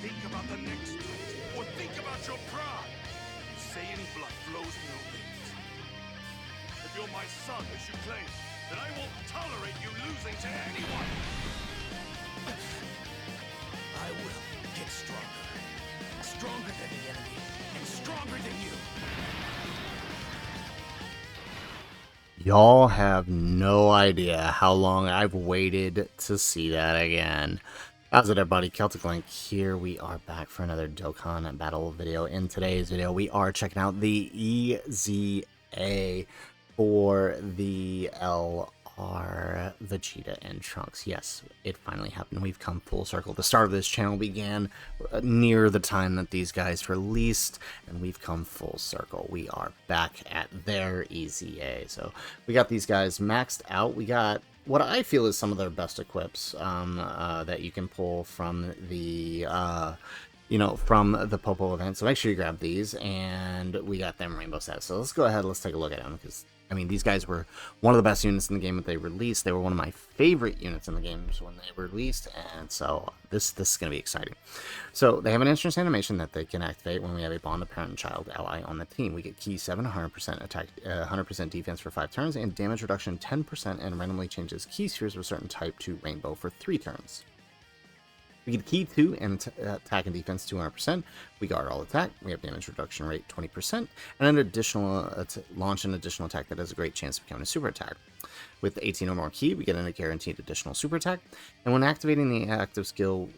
think about the next fight, or think about your pride. Saiyan blood flows in your veins. If you're my son, as you claim, then I won't tolerate you losing to anyone. I will get stronger. Stronger than the enemy, and stronger than you. Y'all have no idea how long I've waited to see that again. How's it, everybody? Celtic Link here. We are back for another Dokkan Battle video. In today's video, we are checking out the EZA for the LR Vegeta and Trunks. Yes, it finally happened. We've come full circle. The start of this channel began near the time that these guys released, and we've come full circle. We are back at their EZA. So we got these guys maxed out. We got what I feel is some of their best equips that you can pull from the from the Popo event. So make sure you grab these, and we got them rainbow sets. So let's go ahead, let's take a look at them, because I mean, these guys were one of the best units in the game that they released. They were one of my favorite units in the games when they were released, and so this is going to be exciting. So they have an instance animation that they can activate when we have a bond of parent and child ally on the team. We get key 7, 100% attack, 100% defense for 5 turns, and damage reduction 10%, and randomly changes key spheres of a certain type to rainbow for 3 turns. We get key 2 and attack and defense 200%. We guard all attack. We have damage reduction rate 20%, and an additional launch an additional attack that has a great chance of becoming a super attack. With 18 or more key, we get a guaranteed additional super attack. And when activating the active skill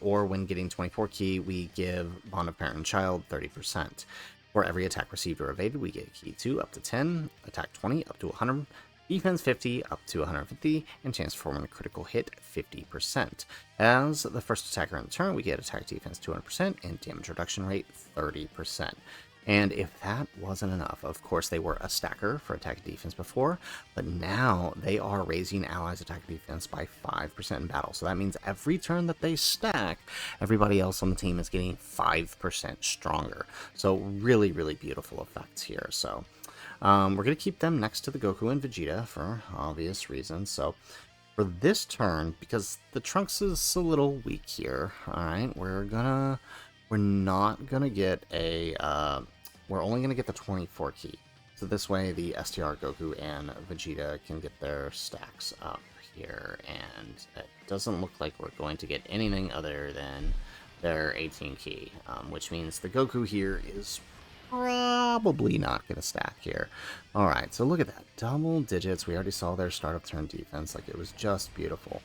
or when getting 24 key, we give Bond of Parent and Child 30%. For every attack received or evaded, we get key 2 up to 10, attack 20 up to 100. Defense 50 up to 150, and chance to perform a critical hit 50%. As the first attacker in the turn, we get attack defense 200% and damage reduction rate 30%. And if that wasn't enough, of course they were a stacker for attack defense before, but now they are raising allies' attack defense by 5% in battle. So that means every turn that they stack, everybody else on the team is getting 5% stronger. So really, really beautiful effects here. So we're going to keep them next to the Goku and Vegeta for obvious reasons. So for this turn, because the Trunks is a little weak here, alright, we're not going to get a, we're only going to get the 24 key. So this way the STR Goku and Vegeta can get their stacks up here, and it doesn't look like we're going to get anything other than their 18 key, which means the Goku here is probably not going to stack here. Alright, so look at that. Double digits. We already saw their start of turn defense. Like, it was just beautiful.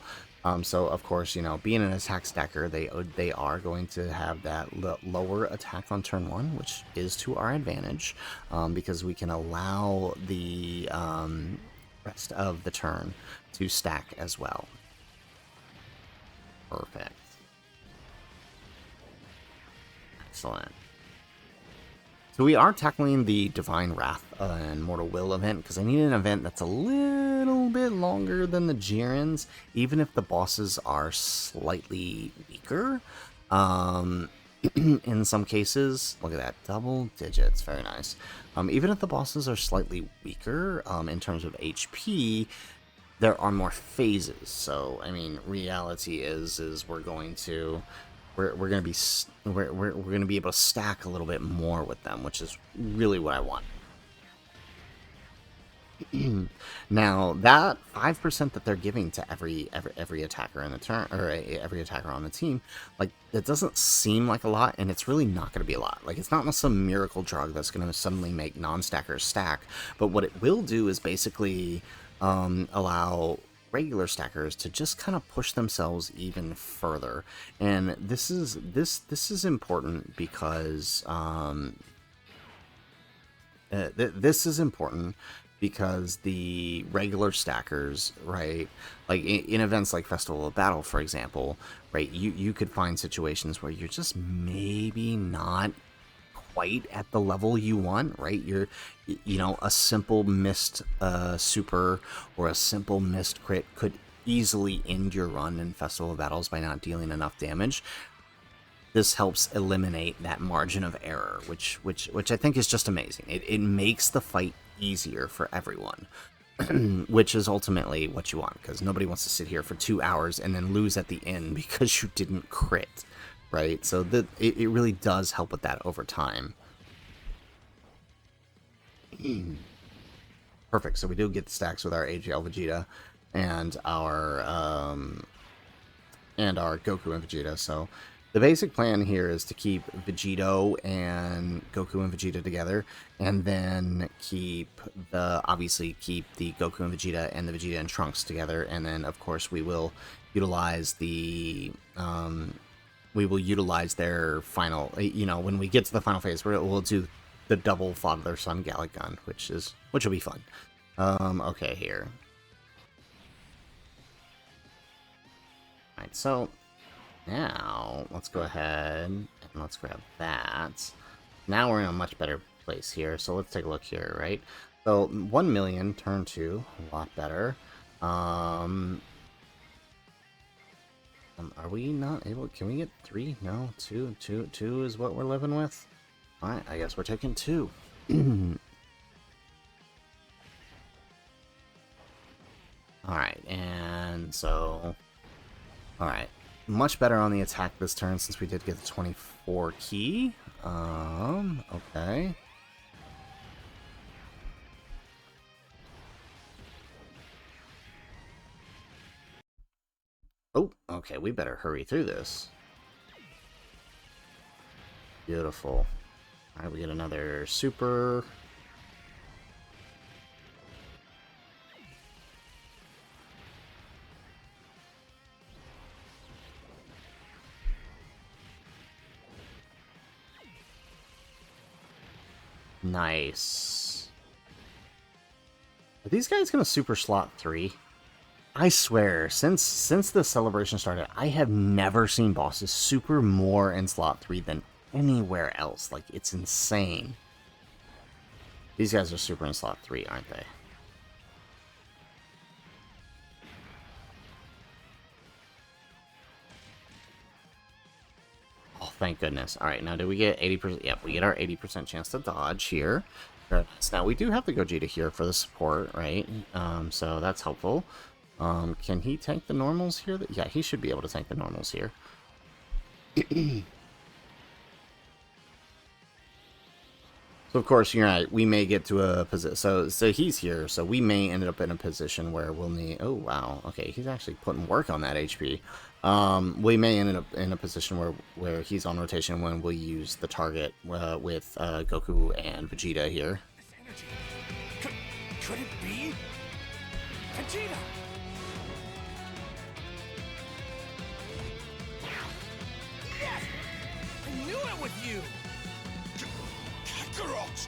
So, of course, you know, being an attack stacker, they are going to have that lower attack on turn 1, which is to our advantage, because we can allow the rest of the turn to stack as well. Perfect. Excellent. So we are tackling the Divine Wrath and Mortal Will event, because I need an event that's a little bit longer than the Jirens, even if the bosses are slightly weaker. In some cases, look at that, double digits, very nice. Even if the bosses are slightly weaker in terms of HP, there are more phases. So, I mean, reality is we're going to be able to stack a little bit more with them, which is really what I want. Now that 5% that they're giving to every attacker in the turn, or every attacker on the team, like, it doesn't seem like a lot, and it's really not going to be a lot. Like, it's not some miracle drug that's going to suddenly make non-stackers stack, but what it will do is basically allow regular stackers to just kind of push themselves even further. And this is important because this is important because the regular stackers, right, like in events like Festival of Battle, for example, right, you could find situations where you're just maybe not quite at the level you want, right? You know, a simple missed super or a simple missed crit could easily end your run in Festival of Battles by not dealing enough damage. This helps eliminate that margin of error, which I think is just amazing. It makes the fight easier for everyone, which is ultimately what you want, because nobody wants to sit here for 2 hours and then lose at the end because you didn't crit. right? So it really does help with that over time. Perfect. So we do get the stacks with our AGL Vegeta and our Goku and Vegeta. So the basic plan here is to keep Vegito and Goku and Vegeta together, and then obviously keep the Goku and Vegeta and the Vegeta and Trunks together, and then of course we will utilize their final, when we get to the final phase, we'll do the double Father Son Gallic Gun, which will be fun. Okay, here. Alright, so now let's go ahead and let's grab that. Now we're in a much better place here, so let's take a look here, right? So 1 million, turn 2, a lot better. Are we not able? Can we get 3? No, 2 is what we're living with. Alright, I guess we're taking 2. Alright, and so... Alright, much better on the attack this turn since we did get the 24 key. Okay. Oh, okay, we better hurry through this. Beautiful. Alright, we get another super. Nice. Are these guys gonna super slot 3? I swear, since the celebration started, I have never seen bosses super more in slot 3 than anywhere else. Like, it's insane. These guys are super in slot 3, aren't they? Oh, thank goodness. Alright, now do we get 80%? Yep, we get our 80% chance to dodge here. Now, we do have the Gogeta here for the support, right? So that's helpful. Can he tank the normals here? Yeah, he should be able to tank the normals here. So, of course, you're right. We may get to a position. So he's here. So we may end up in a position where we'll need. Oh wow. Okay, he's actually putting work on that HP. We may end up in a position where he's on rotation when we use the target with Goku and Vegeta here. This energy. Could it be Vegeta? Yes! I knew it with you. Kakarot!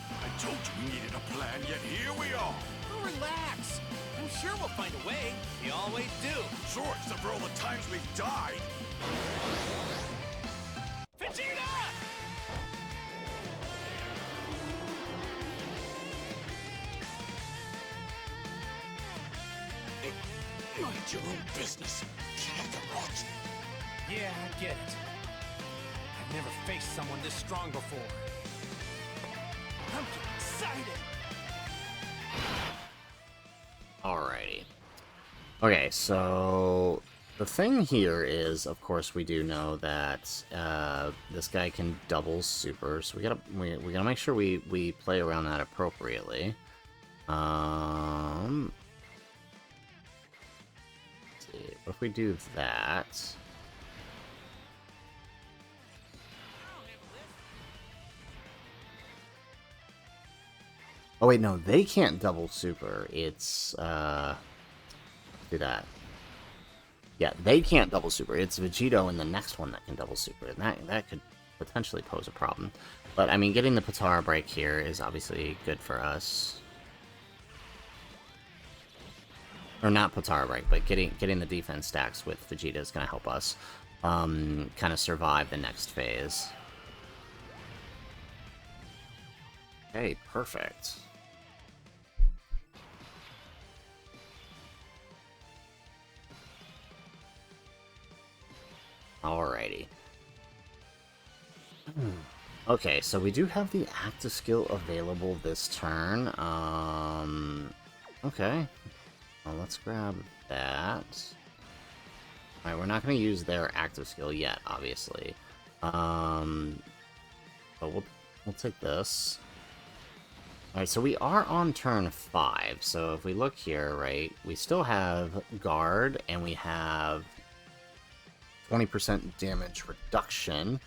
I told you we needed a plan, yet here we are. Oh, relax. I'm sure we'll find a way. We always do. Sure, except for all the times we've died. Vegeta! Mind your own business, Kakarot. Yeah, I get it. I've never faced someone this strong before. I'm getting excited. Alrighty. Okay, so the thing here is, of course, we do know that this guy can double super, so we gotta make sure we play around that appropriately. Let's see, what if we do that? Oh wait, no, they can't double super. It's do that. Yeah, they can't double super. It's Vegito and the next one that can double super, and that could potentially pose a problem. But I mean, getting the Patara break here is obviously good for us. Or not Patara break, but getting the defense stacks with Vegeta is going to help us kind of survive the next phase. Okay, perfect. Alrighty. Okay, so we do have the active skill available this turn. Okay. Well, let's grab that. Alright, we're not going to use their active skill yet, obviously. But we'll take this. Alright, so we are on turn 5. So if we look here, right, we still have guard, and we have 20% damage reduction.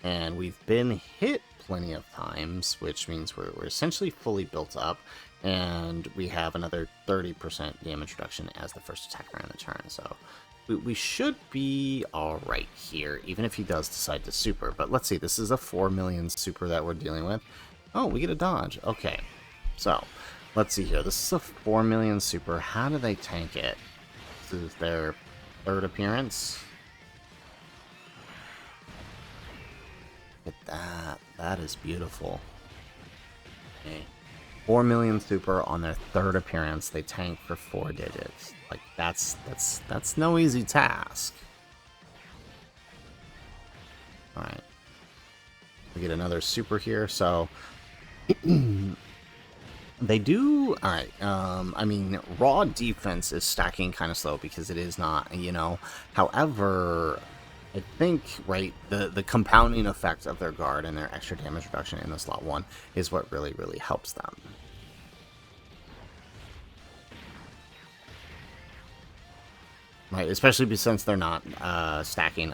And we've been hit plenty of times, which means we're essentially fully built up. And we have another 30% damage reduction as the first attacker on the turn. So we should be alright here, even if he does decide to super. But let's see, this is a 4 million super that we're dealing with. Oh, we get a dodge. Okay. So, let's see here. This is a 4 million super. How do they tank it? This is their third appearance. Look at that. That is beautiful. Okay. 4 million super on their third appearance. They tank for 4 digits. Like, that's no easy task. Alright. We get another super here, so... They do... Alright, I mean, raw defense is stacking kind of slow because it is not, you know. However, I think, right, the compounding effect of their guard and their extra damage reduction in the slot 1 is what really, really helps them. Right, especially since they're not stacking,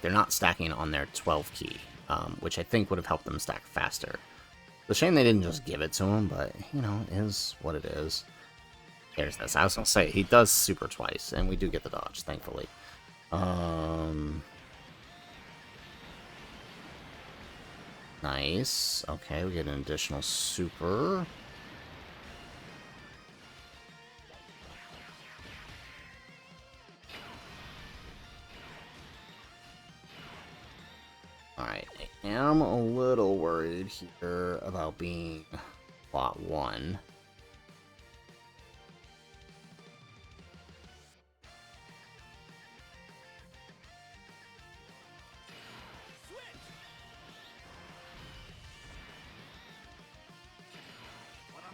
they're not stacking on their 12 key, which I think would have helped them stack faster. It's a shame they didn't just give it to him, but, you know, it is what it is. Here's this. I was going to say, he does super twice, and we do get the dodge, thankfully. Nice. Okay, we get an additional super. Alright, I am a little worried here about being plot 1.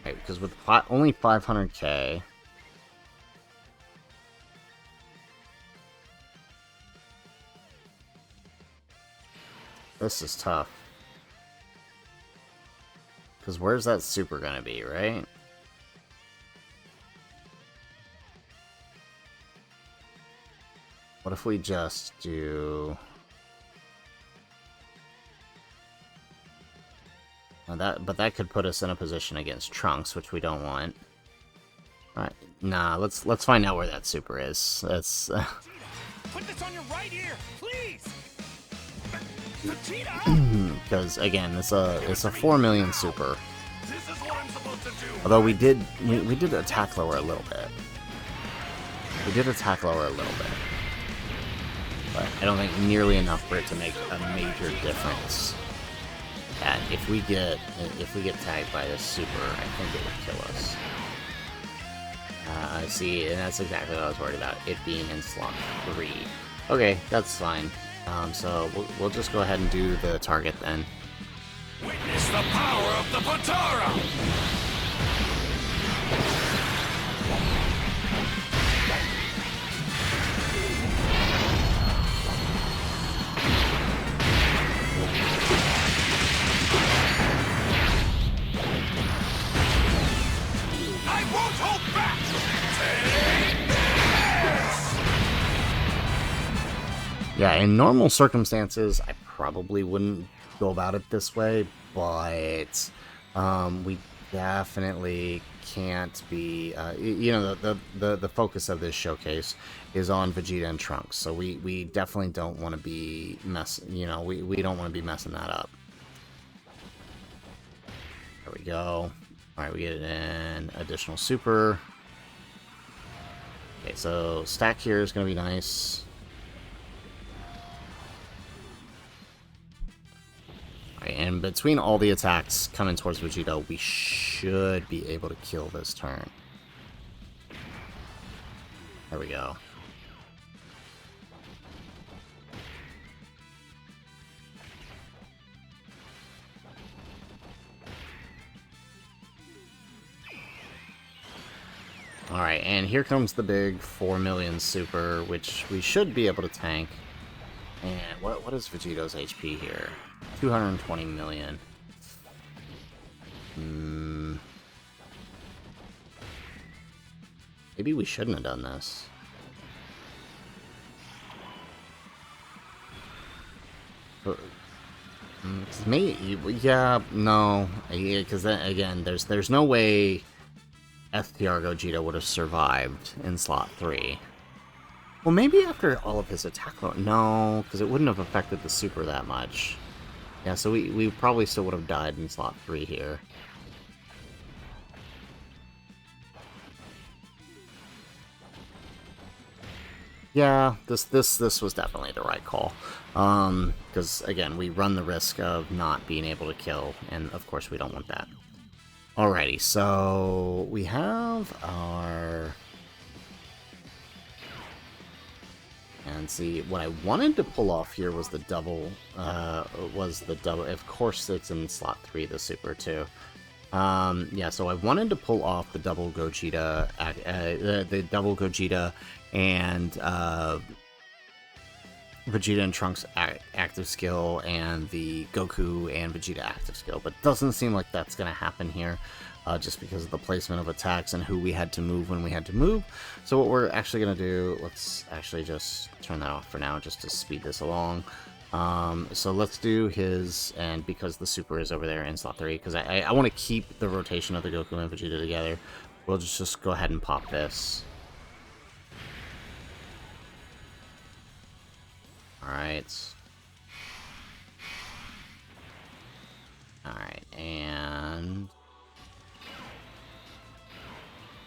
Okay, because with plot only 500k... This is tough. Because where's that super gonna be, right? What if we just do... But that could put us in a position against Trunks, which we don't want. Alright, nah, let's find out where that super is. That's... Put this on your right ear, please! Because again, it's a 4 million super. This is what I'm supposed to do. Although we did attack lower a little bit. We did attack lower a little bit, but I don't think nearly enough for it to make a major difference. And if we get tagged by this super, I think it would kill us. I see, and that's exactly what I was worried about. It being in slot 3. Okay, that's fine. So we'll just go ahead and do the target then. Witness the power of the Patara! I won't hold back! Take this! Yeah, in normal circumstances, I probably wouldn't go about it this way, but we definitely can't be, you know, the focus of this showcase is on Vegeta and Trunks, so we definitely don't want to be we don't want to be messing that up. There we go. Alright, we get an additional super. Okay, so stack here is going to be nice. Alright, and between all the attacks coming towards Vegeta, we should be able to kill this turn. There we go. Alright, and here comes the big 4 million super, which we should be able to tank. And what is Vegeto's HP here? 220 million. Maybe we shouldn't have done this. Yeah, no. Because then, again, there's no way FTR Gogeta would have survived in slot 3. Well, maybe after all of his attack... No, because it wouldn't have affected the super that much. Yeah, so we probably still would have died in slot 3 here. Yeah, this was definitely the right call. Because, again, we run the risk of not being able to kill, and of course we don't want that. Alrighty, so we have our... And see, what I wanted to pull off here was the double, of course it's in slot 3, the super, too. Yeah, so I wanted to pull off the double Gogeta, the double Gogeta and Vegeta and Trunks active skill and the Goku and Vegeta active skill, but it doesn't seem like that's going to happen here, just because of the placement of attacks and who we had to move when we had to move. So what we're actually going to do, let's actually just turn that off for now, just to speed this along. So let's do his, and because the super is over there in slot 3, because I want to keep the rotation of the Goku and Vegeta together, we'll just go ahead and pop this. Alright. Alright, and...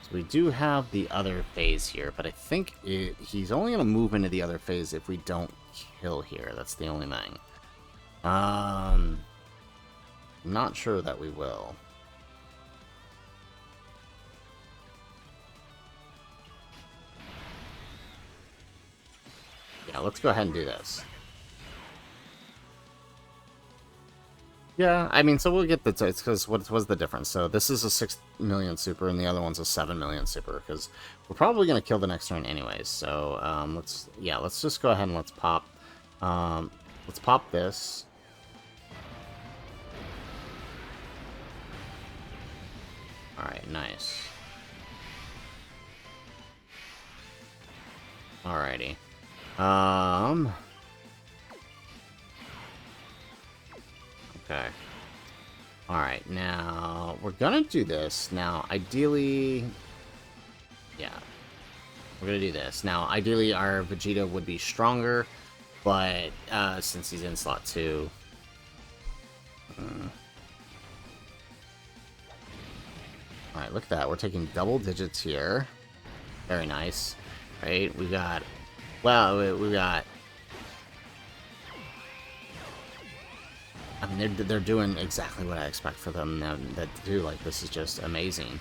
So we do have the other phase here, but I think he's only going to move into the other phase if we don't kill here. That's the only thing. I'm not sure that we will. Yeah, let's go ahead and do this. Yeah, I mean, so we'll get the... It's because what was the difference? So this is a 6 million super, and the other one's a 7 million super, because we're probably going to kill the next turn anyways. So, let's just go ahead and let's pop this. Alright, nice. Alrighty. Okay. Alright, now, we're gonna do this. Now, ideally... Yeah. We're gonna do this. Now, ideally, our Vegeta would be stronger, but, since he's in slot 2... Alright, look at that. We're taking double digits here. Very nice. Right? We got... Well, we got... I mean, they're doing exactly what I expect for them to do. Like, this is just amazing.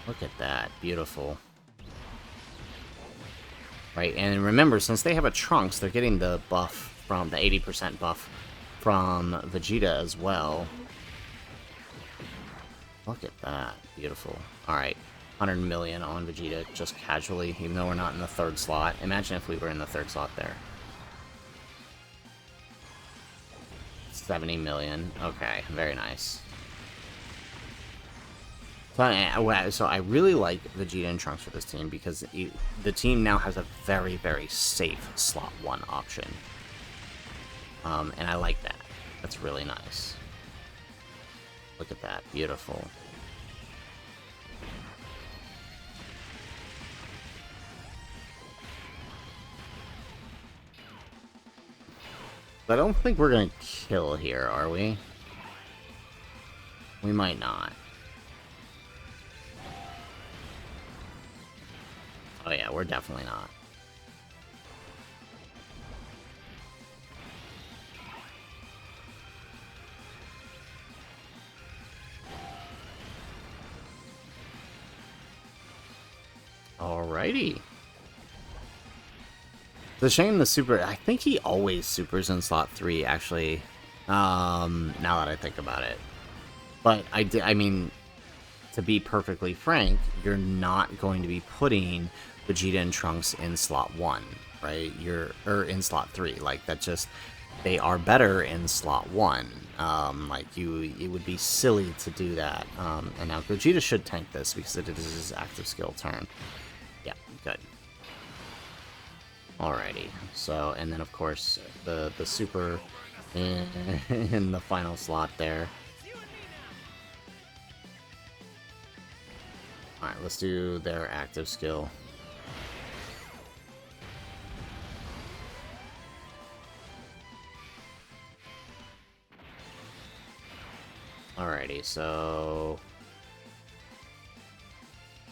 Look at that. Beautiful. Right, and remember, since they have a Trunks, they're getting the buff from... the 80% buff from Vegeta as well. Look at that. Beautiful. Alright. 100 million on Vegeta, just casually, even though we're not in the 3rd slot. Imagine if we were in the 3rd slot there. 70 million. Okay, very nice. So I really like Vegeta and Trunks for this team, because the team now has a very, very safe slot 1 option. And I like that. That's really nice. Look at that. Beautiful. I don't think we're gonna kill here, are we? We might not. Oh yeah, we're definitely not. Alrighty. It's a shame the super... I think he always supers in slot 3, actually. Now that I think about it. But I mean, to be perfectly frank, you're not going to be putting Vegeta and Trunks in slot 1, right? Or in slot 3. Like, that just, they are better in slot 1. Like, it would be silly to do that. And now Vegeta should tank this because it is his active skill turn. Yeah, good. Alrighty. So, and then of course, the super in the final slot there. Alright, let's do their active skill. Alrighty, so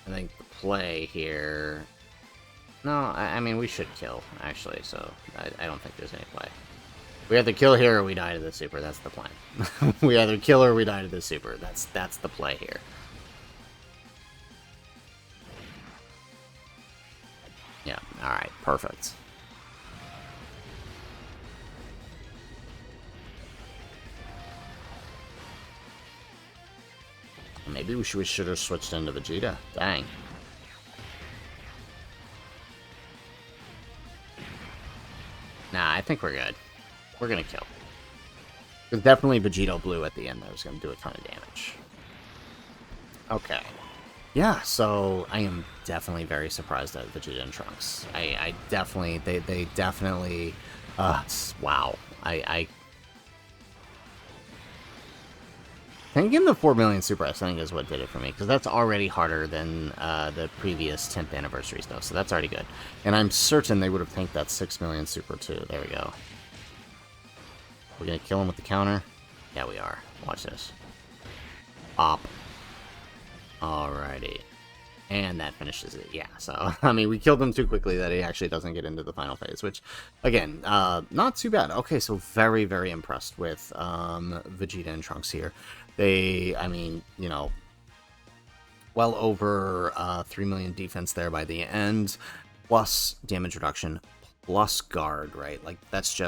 I think the play here... No, I mean, we should kill, actually, so I don't think there's any play. We either kill here or we die to the super, that's the plan. We either kill or we die to the super, that's the play here. Yeah, alright, perfect. Maybe we should have switched into Vegeta. Dang. Nah, I think we're good. We're gonna kill. Because definitely Vegeta Blue at the end there is gonna do a ton of damage. Okay. Yeah, so I am definitely very surprised at Vegeta and Trunks. I definitely, they definitely, wow. I thinking the 4 million Super S, I think, is what did it for me, because that's already harder than the previous 10th anniversary stuff, so that's already good. And I'm certain they would have tanked that 6 million Super too. There we go. We're gonna kill him with the counter? Yeah, we are. Watch this. Pop. Alrighty. And that finishes it. Yeah, so, I mean, we killed him too quickly that he actually doesn't get into the final phase, which, again, not too bad. Okay, so very, very impressed with Vegeta and Trunks here. They, I mean, you know, well over 3 million defense there by the end, plus damage reduction, plus guard, right? Like, that's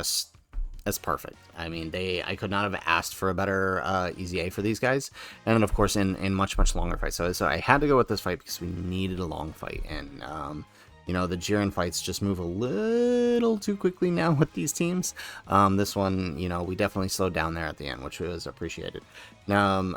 perfect. I mean, I could not have asked for a better EZA for these guys. And then, of course, in much, much longer fights. So I had to go with this fight because we needed a long fight. And, you know, the Jiren fights just move a little too quickly now with these teams. This one, you know, we definitely slowed down there at the end, which was appreciated. Now,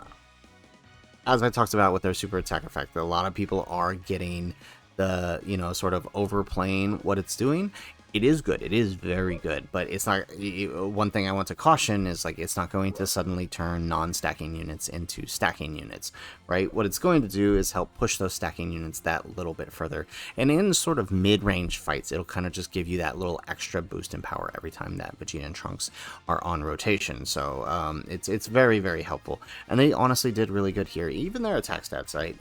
as I talked about with their super attack effect, a lot of people are getting the, you know, sort of overplaying what it's doing. It is good. It is very good, but it's not. One thing I want to caution is, like, it's not going to suddenly turn non-stacking units into stacking units, right? What it's going to do is help push those stacking units that little bit further. And in sort of mid-range fights, it'll kind of just give you that little extra boost in power every time that Vegeta and Trunks are on rotation. So it's very, very helpful. And they honestly did really good here. Even their attack stats, right?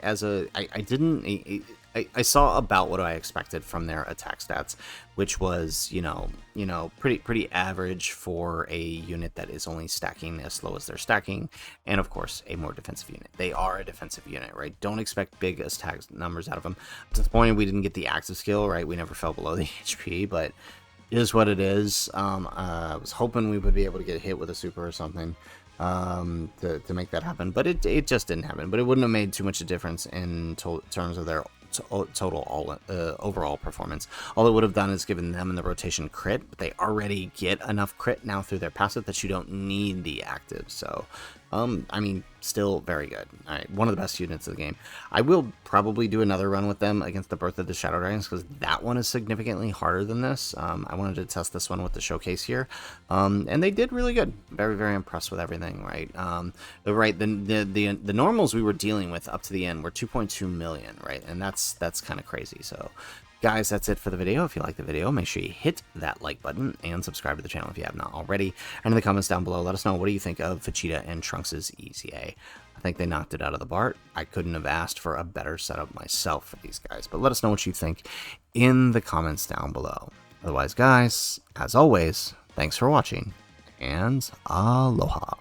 I saw about what I expected from their attack stats, which was, you know, pretty average for a unit that is only stacking as slow as they're stacking, and of course a more defensive unit. They are a defensive unit, right? Don't expect big attack numbers out of them. To the point we didn't get the active skill, right? We never fell below the HP, but it is what it is. I was hoping we would be able to get hit with a super or something to make that happen, but it just didn't happen. But it wouldn't have made too much a difference in terms of their total overall performance. All it would have done is given them in the rotation crit, but they already get enough crit now through their passive that you don't need the active. So I mean, still very good. All right, one of the best units of the game. I will probably do another run with them against the Birth of the Shadow Dragons, because that one is significantly harder than this. I wanted to test this one with the showcase here, and they did really good. Very, very impressed with everything. Right, the normals we were dealing with up to the end were 2.2 million, right, and that's kind of crazy. So, guys, that's it for the video. If you like the video, make sure you hit that like button and subscribe to the channel if you have not already. And in the comments down below, let us know, what do you think of Vegeta and Trunks' EZA? I think they knocked it out of the park. I couldn't have asked for a better setup myself for these guys, but let us know what you think in the comments down below. Otherwise, guys, as always, thanks for watching, and aloha.